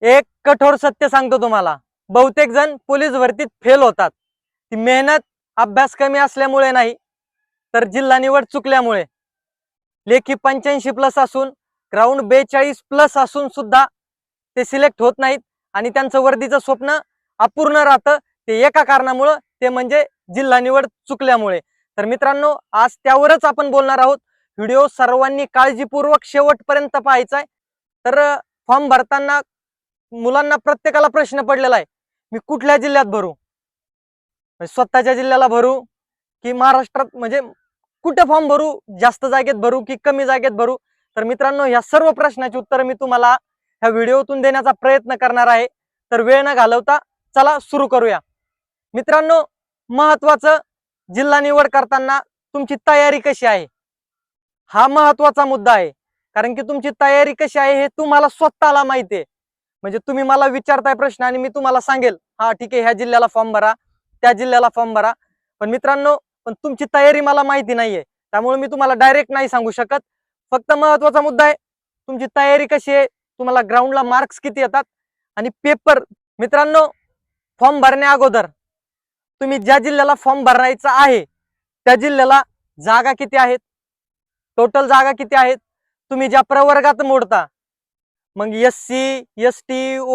एक कठोर सत्य सांगतो तुम्हाला, बहुतेक जण पोलीस भरतीत फेल होतात. ती मेहनत अभ्यास कमी असल्यामुळे नाही, तर जिल्हा निवड चुकल्यामुळे. लेखी 85+ असून ग्राउंड 42+ असून सुद्धा ते सिलेक्ट होत नाहीत आणि त्यांचं वर्दीचं स्वप्न अपूर्ण राहतं. ते एका कारणामुळं, ते म्हणजे जिल्हा निवड चुकल्यामुळे. तर मित्रांनो, आज त्यावरच आपण बोलणार आहोत. व्हिडिओ सर्वांनी काळजीपूर्वक शेवटपर्यंत पाहायचा आहे. तर फॉर्म भरताना मुलांना प्रत्येकाला प्रश्न पडलेला आहे, मी कुठल्या जिल्ह्यात भरू, म्हणजे स्वतःच्या जिल्ह्याला भरू की महाराष्ट्रात, म्हणजे कुठे फॉर्म भरू, जास्त जागेत भरू की कमी जागेत भरू. तर मित्रांनो, ह्या सर्व प्रश्नाची उत्तर मी तुम्हाला ह्या व्हिडिओतून देण्याचा प्रयत्न करणार आहे. तर वेळ न घालवता चला सुरू करूया. मित्रांनो, महत्वाचं, जिल्हा निवड करताना तुमची तयारी कशी आहे, हा महत्वाचा मुद्दा आहे. कारण की तुमची तयारी कशी आहे हे तुम्हाला स्वतःला माहिती आहे. म्हणजे तुम्ही मला विचारताय प्रश्न आणि मी तुम्हाला सांगेल, हा ठीक आहे, ह्या जिल्ह्याला फॉर्म भरा, त्या जिल्ह्याला फॉर्म भरा. पण मित्रांनो, पण तुमची तयारी मला माहिती नाहीये, त्यामुळे मी तुम्हाला डायरेक्ट नाही सांगू शकत. फक्त महत्वाचा मुद्दा आहे, तुमची तयारी कशी आहे, तुम्हाला ग्राउंडला मार्क्स किती येतात आणि पेपर. मित्रांनो, फॉर्म भरण्या अगोदर तुम्ही ज्या जिल्ह्याला फॉर्म भरायचा आहे त्या जिल्ह्याला जागा किती आहेत, टोटल जागा किती आहेत, तुम्ही ज्या प्रवर्गात मोडता, मग SC ST